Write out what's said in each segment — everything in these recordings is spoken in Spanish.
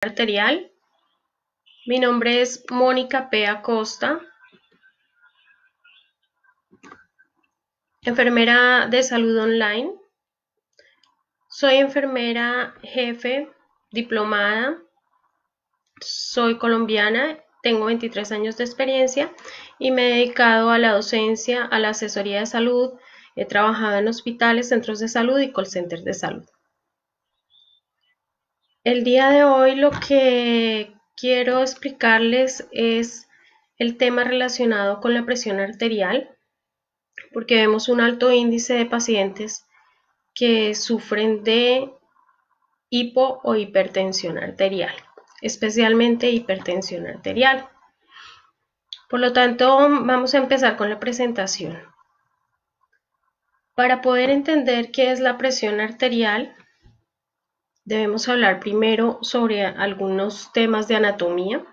arterial. Mi nombre es Mónica P. Acosta, enfermera de salud online. Soy enfermera jefe, diplomada, soy colombiana, tengo 23 años de experiencia y me he dedicado a la docencia, a la asesoría de salud. He trabajado en hospitales, centros de salud y call centers de salud. El día de hoy lo que quiero explicarles es el tema relacionado con la presión arterial, porque vemos un alto índice de pacientes que sufren de hipo o hipertensión arterial, especialmente hipertensión arterial. Por lo tanto, vamos a empezar con la presentación. Para poder entender qué es la presión arterial, debemos hablar primero sobre algunos temas de anatomía,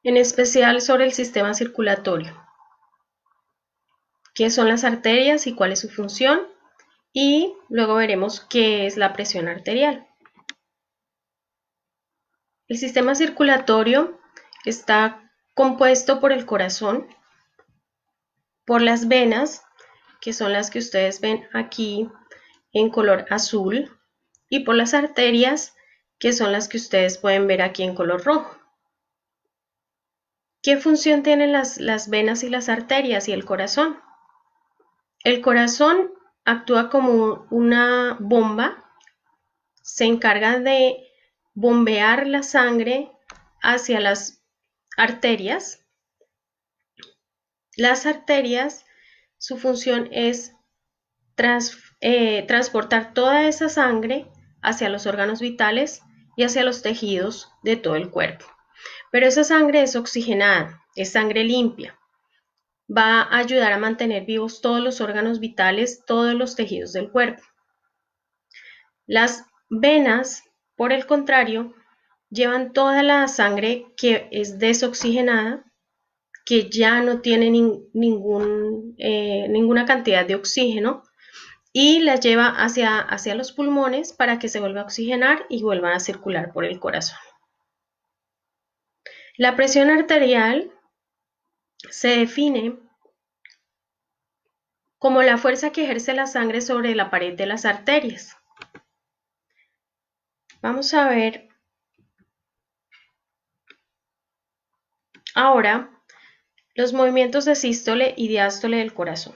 en especial sobre el sistema circulatorio, qué son las arterias y cuál es su función, y luego veremos qué es la presión arterial. El sistema circulatorio está compuesto por el corazón, por las venas, que son las que ustedes ven aquí en color azul, y por las arterias, que son las que ustedes pueden ver aquí en color rojo. ¿Qué función tienen las venas y las arterias y el corazón? El corazón actúa como una bomba, se encarga de bombear la sangre hacia las arterias. Las arterias, su función es transportar toda esa sangre hacia los órganos vitales y hacia los tejidos de todo el cuerpo. Pero esa sangre es oxigenada, es sangre limpia. Va a ayudar a mantener vivos todos los órganos vitales, todos los tejidos del cuerpo. Las venas, por el contrario, llevan toda la sangre que es desoxigenada, que ya no tiene ninguna cantidad de oxígeno, y la lleva hacia los pulmones para que se vuelva a oxigenar y vuelva a circular por el corazón. La presión arterial se define como la fuerza que ejerce la sangre sobre la pared de las arterias. Vamos a ver ahora los movimientos de sístole y diástole del corazón.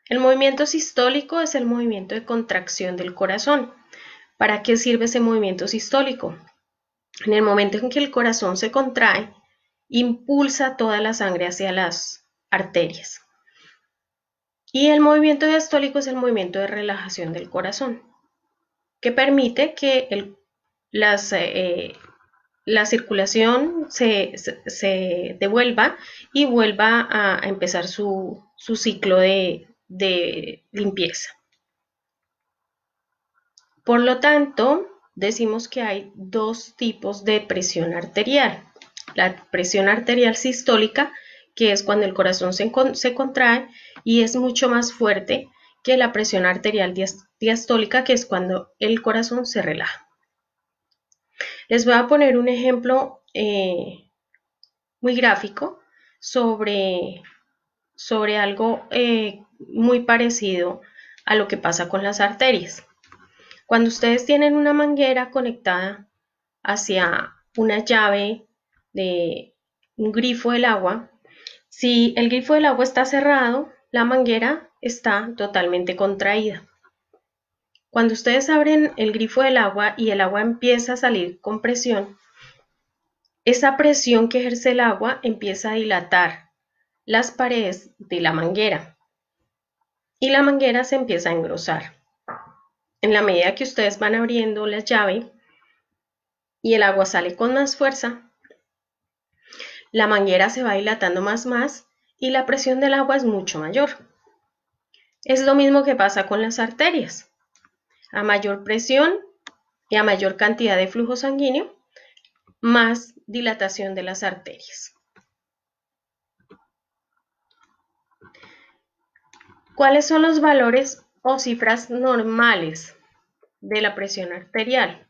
El movimiento sistólico es el movimiento de contracción del corazón. ¿Para qué sirve ese movimiento sistólico? En el momento en que el corazón se contrae, impulsa toda la sangre hacia las arterias. Y el movimiento diastólico es el movimiento de relajación del corazón, que permite que la circulación se devuelva y vuelva a empezar su ciclo de limpieza. Por lo tanto, decimos que hay dos tipos de presión arterial. La presión arterial sistólica, que es cuando el corazón se contrae y es mucho más fuerte que la presión arterial diastólica, que es cuando el corazón se relaja. Les voy a poner un ejemplo muy gráfico sobre algo muy parecido a lo que pasa con las arterias. Cuando ustedes tienen una manguera conectada hacia una llave de un grifo del agua, si el grifo del agua está cerrado, la manguera está totalmente contraída. Cuando ustedes abren el grifo del agua y el agua empieza a salir con presión, esa presión que ejerce el agua empieza a dilatar las paredes de la manguera y la manguera se empieza a engrosar. En la medida que ustedes van abriendo la llave y el agua sale con más fuerza, la manguera se va dilatando más y la presión del agua es mucho mayor. Es lo mismo que pasa con las arterias. A mayor presión y a mayor cantidad de flujo sanguíneo, más dilatación de las arterias. ¿Cuáles son los valores o cifras normales de la presión arterial.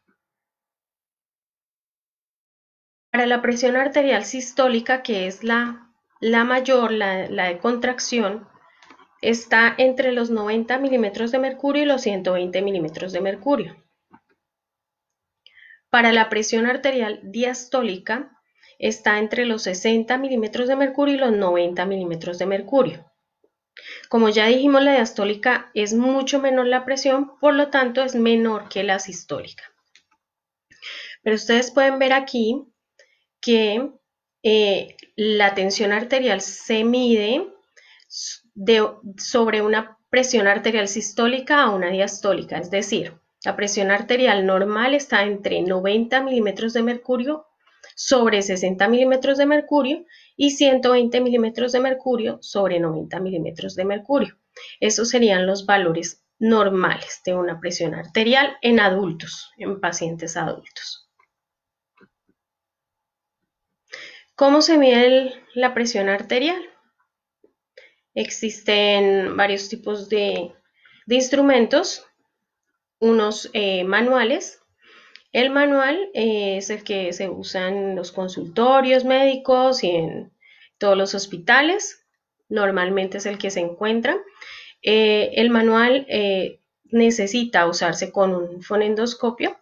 Para la presión arterial sistólica, que es la mayor, la de contracción, está entre los 90 milímetros de mercurio y los 120 milímetros de mercurio. Para la presión arterial diastólica, está entre los 60 milímetros de mercurio y los 90 milímetros de mercurio. Como ya dijimos, la diastólica es mucho menor la presión, por lo tanto es menor que la sistólica. Pero ustedes pueden ver aquí que la tensión arterial se mide sobre una presión arterial sistólica a una diastólica, es decir, la presión arterial normal está entre 90 milímetros de mercurio sobre 60 milímetros de mercurio y 120 milímetros de mercurio sobre 90 milímetros de mercurio. Esos serían los valores normales de una presión arterial en adultos, en pacientes adultos. ¿Cómo se mide la presión arterial? Existen varios tipos de instrumentos, unos manuales. El manual es el que se usa en los consultorios médicos y en todos los hospitales. Normalmente es el que se encuentra. El manual necesita usarse con un fonendoscopio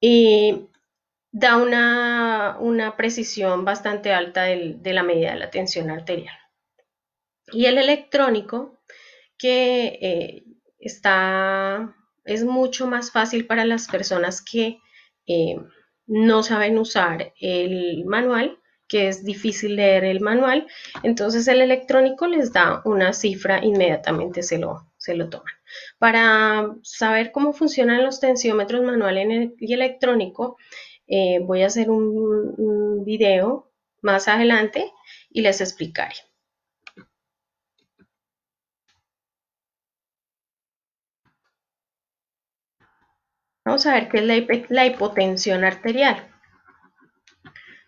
y da una precisión bastante alta de la medida de la tensión arterial. Y el electrónico, que es mucho más fácil para las personas que no saben usar el manual, que es difícil leer el manual, entonces el electrónico les da una cifra, inmediatamente se lo toman. Para saber cómo funcionan los tensiómetros manual y electrónico, voy a hacer un video más adelante y les explicaré. Vamos a ver qué es la hipotensión arterial.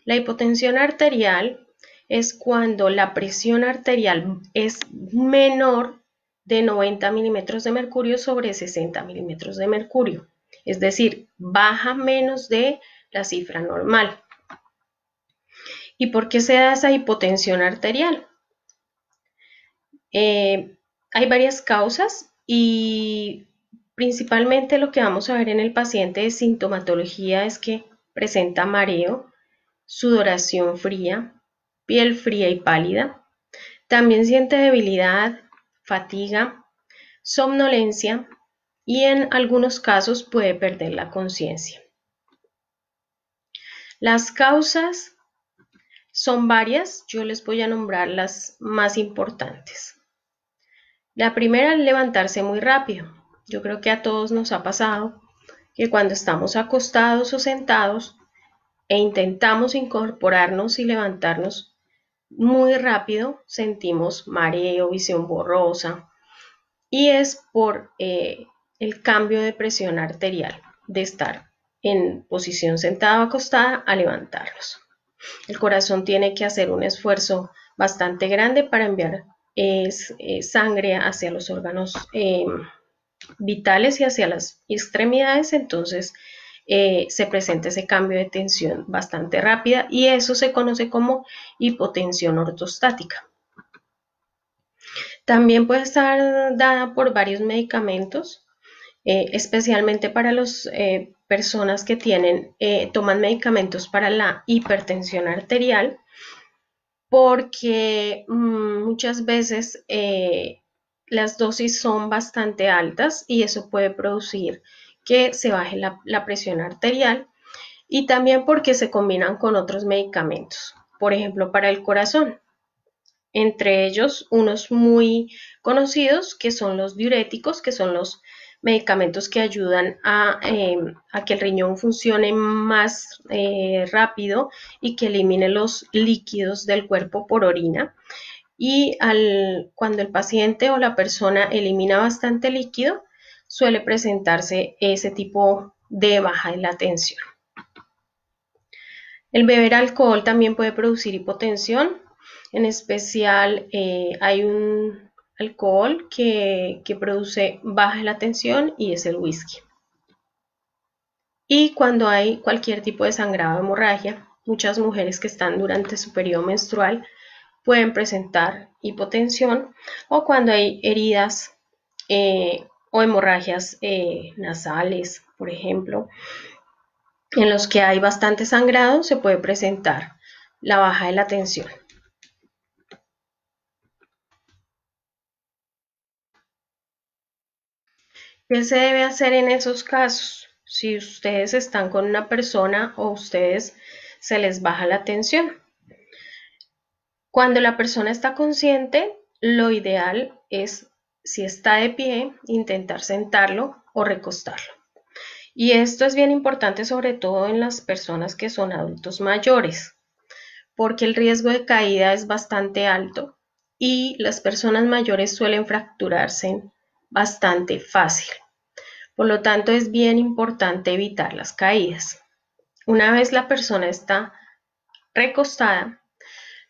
La hipotensión arterial es cuando la presión arterial es menor de 90 milímetros de mercurio sobre 60 milímetros de mercurio. Es decir, baja menos de la cifra normal. ¿Y por qué se da esa hipotensión arterial? Hay varias causas y principalmente lo que vamos a ver en el paciente de sintomatología es que presenta mareo, sudoración fría, piel fría y pálida. También siente debilidad, fatiga, somnolencia y en algunos casos puede perder la conciencia. Las causas son varias, yo les voy a nombrar las más importantes. La primera es levantarse muy rápido. Yo creo que a todos nos ha pasado que cuando estamos acostados o sentados e intentamos incorporarnos y levantarnos muy rápido, sentimos mareo, visión borrosa, y es por el cambio de presión arterial de estar en posición sentada o acostada a levantarnos. El corazón tiene que hacer un esfuerzo bastante grande para enviar sangre hacia los órganos vitales y hacia las extremidades, entonces se presenta ese cambio de tensión bastante rápida y eso se conoce como hipotensión ortostática. También puede estar dada por varios medicamentos, especialmente para las personas que toman medicamentos para la hipertensión arterial, porque muchas veces las dosis son bastante altas y eso puede producir que se baje la presión arterial, y también porque se combinan con otros medicamentos, por ejemplo para el corazón, entre ellos unos muy conocidos que son los diuréticos, que son los medicamentos que ayudan a que el riñón funcione más rápido y que elimine los líquidos del cuerpo por orina. Y cuando el paciente o la persona elimina bastante líquido, suele presentarse ese tipo de baja en la tensión. El beber alcohol también puede producir hipotensión. En especial hay alcohol que produce baja la tensión y es el whisky. Y cuando hay cualquier tipo de sangrado o hemorragia, muchas mujeres que están durante su periodo menstrual pueden presentar hipotensión, o cuando hay heridas o hemorragias nasales, por ejemplo, en los que hay bastante sangrado, se puede presentar la baja de la tensión. ¿Qué se debe hacer en esos casos? Si ustedes están con una persona o ustedes se les baja la tensión. Cuando la persona está consciente, lo ideal es, si está de pie, intentar sentarlo o recostarlo. Y esto es bien importante, sobre todo en las personas que son adultos mayores, porque el riesgo de caída es bastante alto y las personas mayores suelen fracturarse bastante fácil. Por lo tanto, es bien importante evitar las caídas. Una vez la persona está recostada,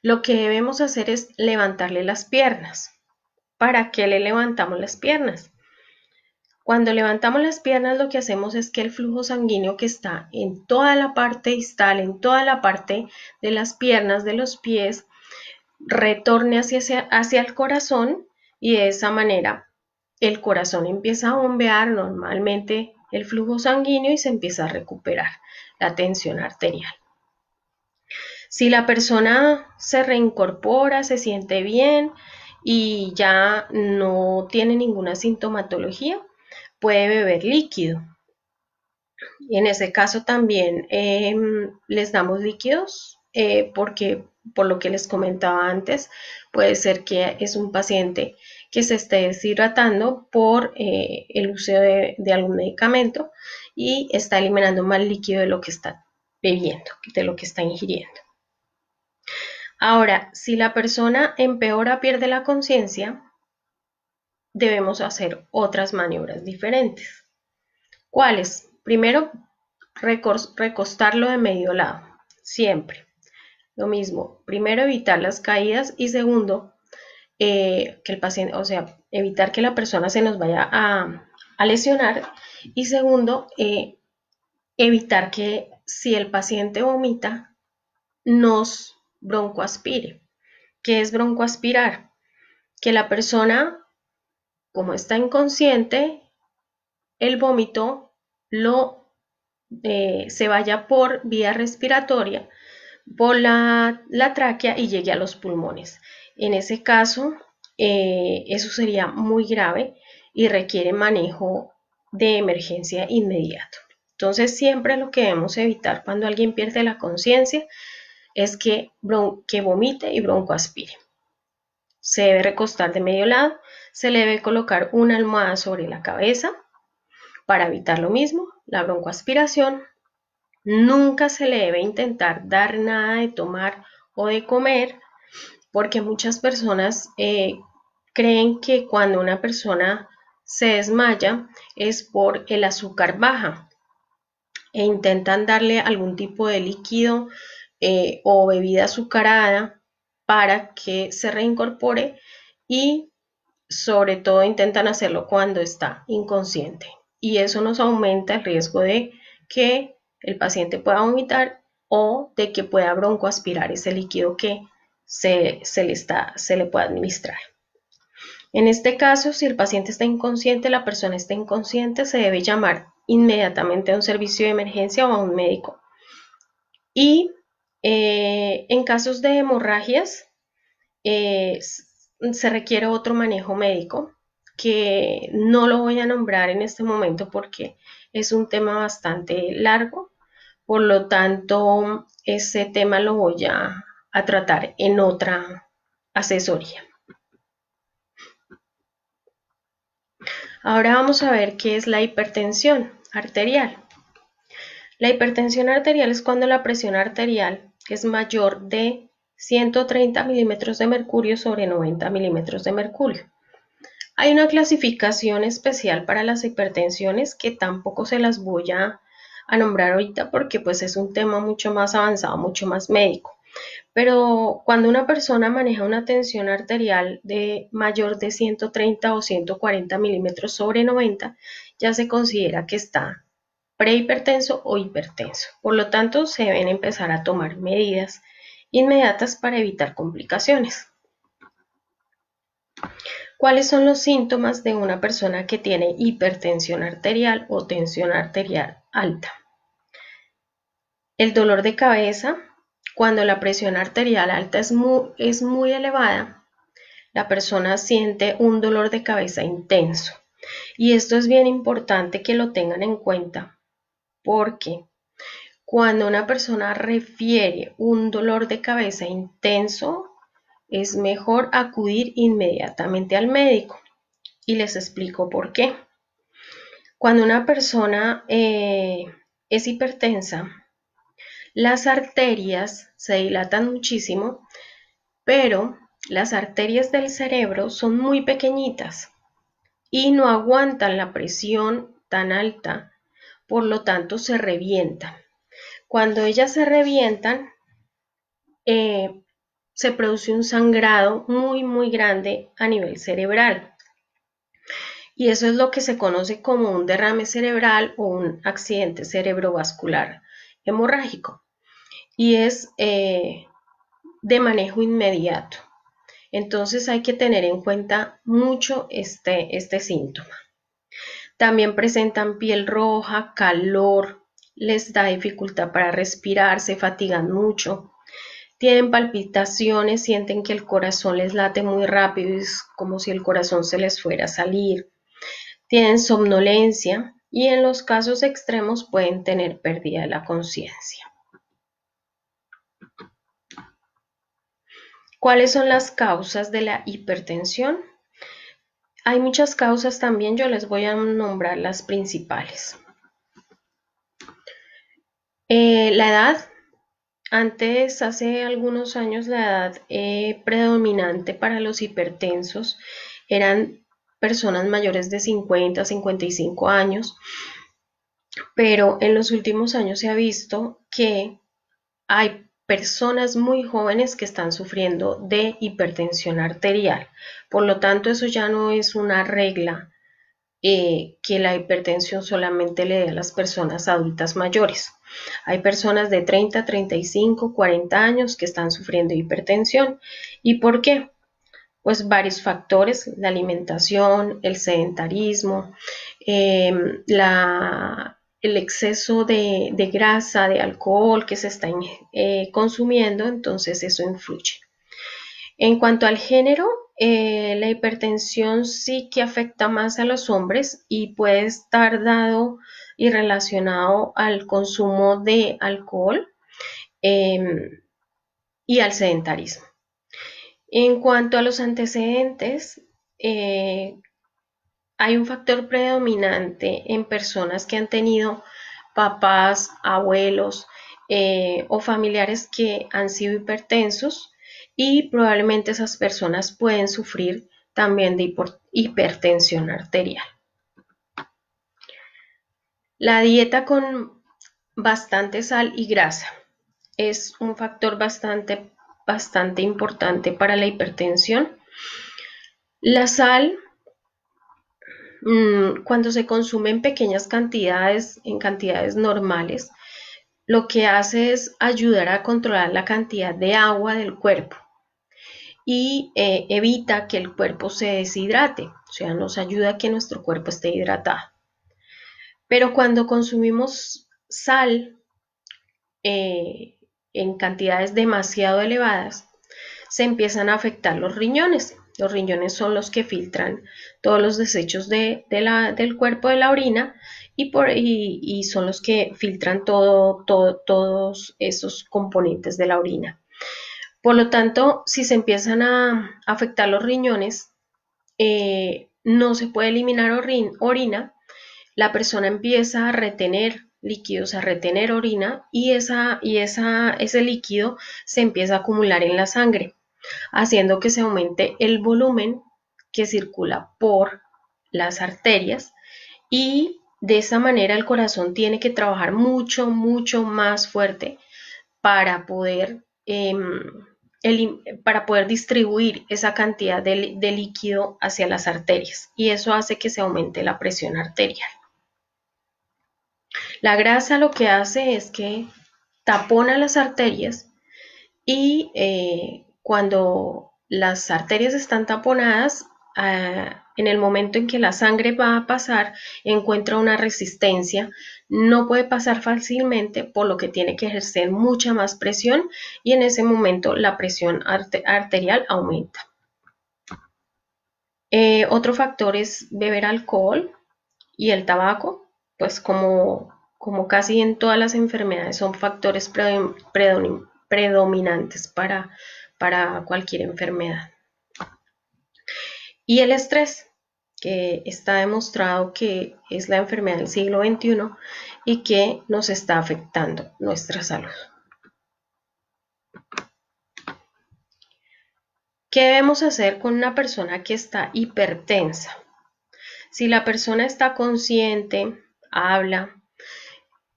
lo que debemos hacer es levantarle las piernas. ¿Para qué le levantamos las piernas? Cuando levantamos las piernas, lo que hacemos es que el flujo sanguíneo que está en toda la parte distal, en toda la parte de las piernas, de los pies, retorne hacia el corazón, y de esa manera el corazón empieza a bombear normalmente el flujo sanguíneo y se empieza a recuperar la tensión arterial. Si la persona se reincorpora, se siente bien y ya no tiene ninguna sintomatología, puede beber líquido. Y en ese caso también les damos líquidos porque, por lo que les comentaba antes, puede ser que es un paciente que se esté deshidratando por el uso de algún medicamento y está eliminando más líquido de lo que está bebiendo, de lo que está ingiriendo. Ahora, si la persona empeora, pierde la conciencia, debemos hacer otras maniobras diferentes. ¿Cuáles? Primero, recostarlo de medio lado, siempre. Lo mismo, primero evitar las caídas y segundo, que el paciente, o sea, evitar que la persona se nos vaya a lesionar, y segundo, evitar que si el paciente vomita, nos broncoaspire. ¿Qué es broncoaspirar? Que la persona, como está inconsciente, el vómito se vaya por vía respiratoria, por la tráquea, y llegue a los pulmones. En ese caso, eso sería muy grave y requiere manejo de emergencia inmediato. Entonces, siempre lo que debemos evitar cuando alguien pierde la conciencia es que vomite y broncoaspire. Se debe recostar de medio lado, se le debe colocar una almohada sobre la cabeza para evitar lo mismo, la broncoaspiración. Nunca se le debe intentar dar nada de tomar o de comer, porque muchas personas creen que cuando una persona se desmaya es por el azúcar baja e intentan darle algún tipo de líquido o bebida azucarada para que se reincorpore, y sobre todo intentan hacerlo cuando está inconsciente, y eso nos aumenta el riesgo de que el paciente pueda vomitar o de que pueda broncoaspirar ese líquido que se le puede administrar. En este caso, si el paciente está inconsciente, la persona está inconsciente, se debe llamar inmediatamente a un servicio de emergencia o a un médico. Y en casos de hemorragias, se requiere otro manejo médico que no lo voy a nombrar en este momento porque es un tema bastante largo. Por lo tanto, ese tema lo voy a tratar en otra asesoría. Ahora vamos a ver qué es la hipertensión arterial. La hipertensión arterial es cuando la presión arterial es mayor de 130 milímetros de mercurio sobre 90 milímetros de mercurio. Hay una clasificación especial para las hipertensiones que tampoco se las voy a nombrar ahorita porque pues es un tema mucho más avanzado, mucho más médico. Pero cuando una persona maneja una tensión arterial de mayor de 130 o 140 milímetros sobre 90, ya se considera que está prehipertenso o hipertenso. Por lo tanto, se deben empezar a tomar medidas inmediatas para evitar complicaciones. ¿Cuáles son los síntomas de una persona que tiene hipertensión arterial o tensión arterial alta? El dolor de cabeza. Cuando la presión arterial alta es muy elevada, la persona siente un dolor de cabeza intenso. Y esto es bien importante que lo tengan en cuenta, porque cuando una persona refiere un dolor de cabeza intenso, es mejor acudir inmediatamente al médico. Y les explico por qué. Cuando una persona es hipertensa, las arterias se dilatan muchísimo, pero las arterias del cerebro son muy pequeñitas y no aguantan la presión tan alta, por lo tanto se revientan. Cuando ellas se revientan, se produce un sangrado muy grande a nivel cerebral. Y eso es lo que se conoce como un derrame cerebral o un accidente cerebrovascular hemorrágico. Y es de manejo inmediato. Entonces hay que tener en cuenta mucho este síntoma. También presentan piel roja, calor, les da dificultad para respirar, se fatigan mucho, tienen palpitaciones, sienten que el corazón les late muy rápido, es como si el corazón se les fuera a salir, tienen somnolencia y en los casos extremos pueden tener pérdida de la conciencia. ¿Cuáles son las causas de la hipertensión? Hay muchas causas también, yo les voy a nombrar las principales. La edad. Antes, hace algunos años, la edad predominante para los hipertensos eran personas mayores de 50 a 55 años, pero en los últimos años se ha visto que hay personas muy jóvenes que están sufriendo de hipertensión arterial. Por lo tanto, eso ya no es una regla que la hipertensión solamente le dé a las personas adultas mayores. Hay personas de 30, 35, 40 años que están sufriendo hipertensión. ¿Y por qué? Pues varios factores, la alimentación, el sedentarismo, el exceso de grasa, de alcohol que se está consumiendo, entonces eso influye. En cuanto al género, la hipertensión sí que afecta más a los hombres y puede estar dado y relacionado al consumo de alcohol y al sedentarismo. En cuanto a los antecedentes, hay un factor predominante en personas que han tenido papás, abuelos o familiares que han sido hipertensos y probablemente esas personas pueden sufrir también de hipertensión arterial. La dieta con bastante sal y grasa es un factor bastante importante para la hipertensión. La sal, cuando se consume en pequeñas cantidades, en cantidades normales, lo que hace es ayudar a controlar la cantidad de agua del cuerpo y evita que el cuerpo se deshidrate, o sea, nos ayuda a que nuestro cuerpo esté hidratado. Pero cuando consumimos sal en cantidades demasiado elevadas, se empiezan a afectar los riñones. Los riñones son los que filtran todos los desechos del cuerpo de la orina y son los que filtran todos esos componentes de la orina. Por lo tanto, si se empiezan a afectar los riñones, no se puede eliminar orina, la persona empieza a retener líquidos, a retener orina y ese líquido se empieza a acumular en la sangre, haciendo que se aumente el volumen que circula por las arterias y de esa manera el corazón tiene que trabajar mucho más fuerte para poder para poder distribuir esa cantidad de líquido hacia las arterias, y eso hace que se aumente la presión arterial. La grasa lo que hace es que tapona las arterias y cuando las arterias están taponadas, en el momento en que la sangre va a pasar, encuentra una resistencia, no puede pasar fácilmente, por lo que tiene que ejercer mucha más presión y en ese momento la presión arterial aumenta. Otro factor es beber alcohol y el tabaco, pues como casi en todas las enfermedades son factores predominantes para cualquier enfermedad. Y el estrés, que está demostrado que es la enfermedad del siglo XXI y que nos está afectando nuestra salud. ¿Qué debemos hacer con una persona que está hipertensa? Si la persona está consciente, habla,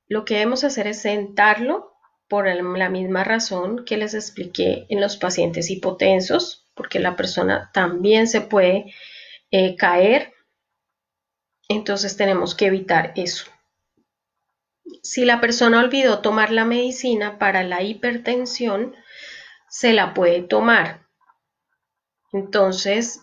lo que debemos hacer es sentarlo por la misma razón que les expliqué en los pacientes hipotensos, porque la persona también se puede caer, entonces tenemos que evitar eso. Si la persona olvidó tomar la medicina para la hipertensión, se la puede tomar. Entonces,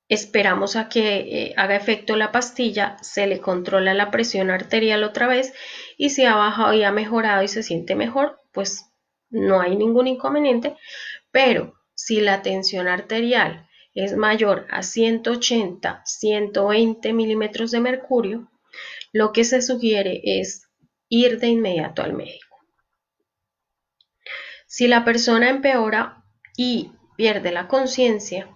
esperamos a que haga efecto la pastilla, se le controla la presión arterial otra vez y si ha bajado y ha mejorado y se siente mejor, pues no hay ningún inconveniente. Pero si la tensión arterial es mayor a 180, 120 milímetros de mercurio, lo que se sugiere es ir de inmediato al médico. Si la persona empeora y pierde la conciencia,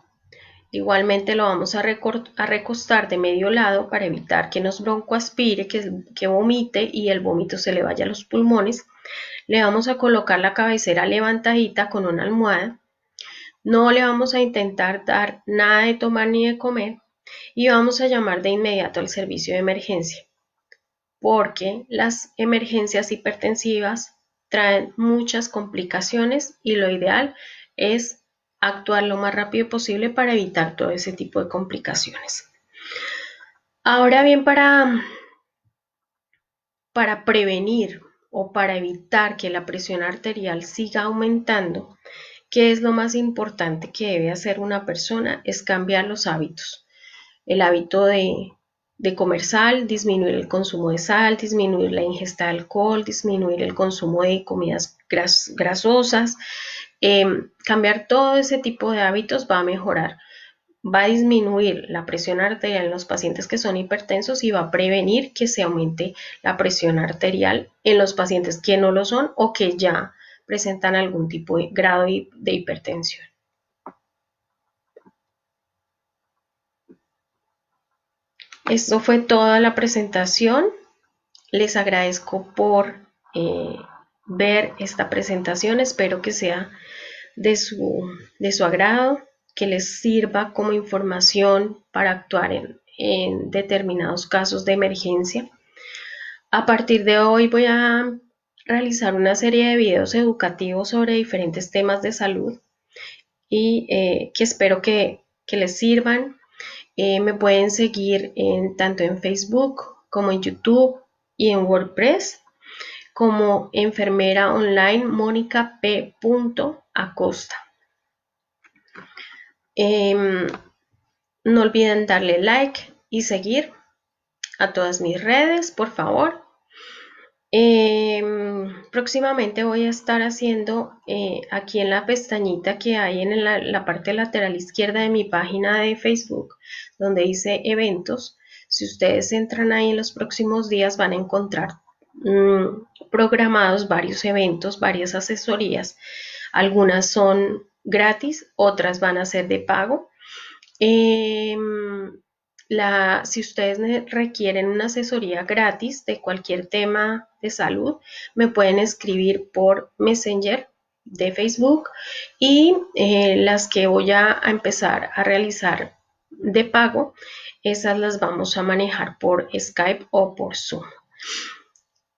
igualmente lo vamos a recostar de medio lado para evitar que nos broncoaspire, que vomite y el vómito se le vaya a los pulmones. Le vamos a colocar la cabecera levantadita con una almohada. No le vamos a intentar dar nada de tomar ni de comer y vamos a llamar de inmediato al servicio de emergencia, porque las emergencias hipertensivas traen muchas complicaciones y lo ideal es actuar lo más rápido posible para evitar todo ese tipo de complicaciones. Ahora bien, para prevenir o para evitar que la presión arterial siga aumentando, ¿qué es lo más importante que debe hacer una persona? Es cambiar los hábitos. El hábito de comer sal, disminuir el consumo de sal, disminuir la ingesta de alcohol, disminuir el consumo de comidas grasosas. Cambiar todo ese tipo de hábitos va a mejorar, va a disminuir la presión arterial en los pacientes que son hipertensos y va a prevenir que se aumente la presión arterial en los pacientes que no lo son o que ya presentan algún tipo de grado de hipertensión. Esto fue toda la presentación. Les agradezco por ver esta presentación. Espero que sea de su agrado, que les sirva como información para actuar en determinados casos de emergencia. A partir de hoy voy a realizar una serie de videos educativos sobre diferentes temas de salud y que espero que les sirvan. Me pueden seguir tanto en Facebook como en YouTube y en WordPress como enfermera online Mónica P. Acosta. No olviden darle like y seguir a todas mis redes, por favor. Próximamente voy a estar haciendo aquí en la pestañita que hay en la parte lateral izquierda de mi página de Facebook, donde dice eventos. Si ustedes entran ahí en los próximos días van a encontrar programados varios eventos, varias asesorías. Algunas son gratis, otras van a ser de pago. Si ustedes requieren una asesoría gratis de cualquier tema de salud, me pueden escribir por Messenger de Facebook y las que voy a empezar a realizar de pago, esas las vamos a manejar por Skype o por Zoom.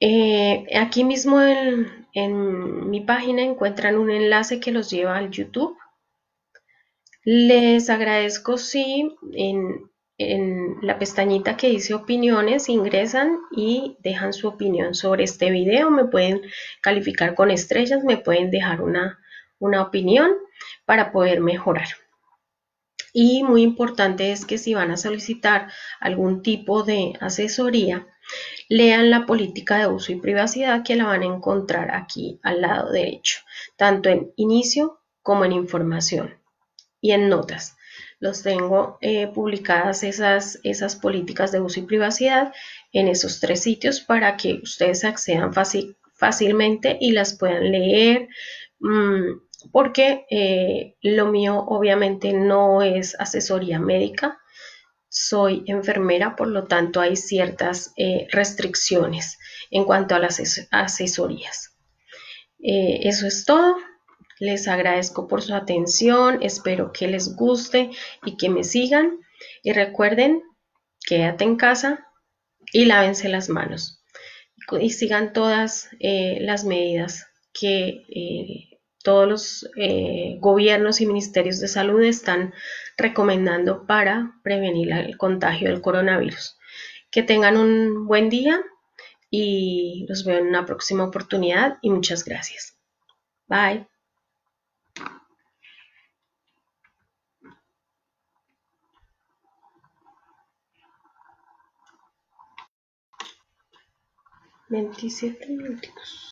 Aquí mismo en mi página encuentran un enlace que los lleva al YouTube. Les agradezco si en la pestañita que dice opiniones ingresan y dejan su opinión sobre este video. Me pueden calificar con estrellas, me pueden dejar una opinión para poder mejorar. Y muy importante es que si van a solicitar algún tipo de asesoría, lean la política de uso y privacidad que la van a encontrar aquí al lado derecho, tanto en inicio como en información y en notas. Los tengo publicadas esas políticas de uso y privacidad en esos tres sitios para que ustedes accedan fácilmente y las puedan leer, porque lo mío obviamente no es asesoría médica, soy enfermera, por lo tanto hay ciertas restricciones en cuanto a las asesorías. Eso es todo. Les agradezco por su atención, espero que les guste y que me sigan. Y recuerden, quédate en casa y lávense las manos. Y sigan todas las medidas que todos los gobiernos y ministerios de salud están recomendando para prevenir el contagio del coronavirus. Que tengan un buen día y los veo en una próxima oportunidad y muchas gracias. Bye. 27 minutos.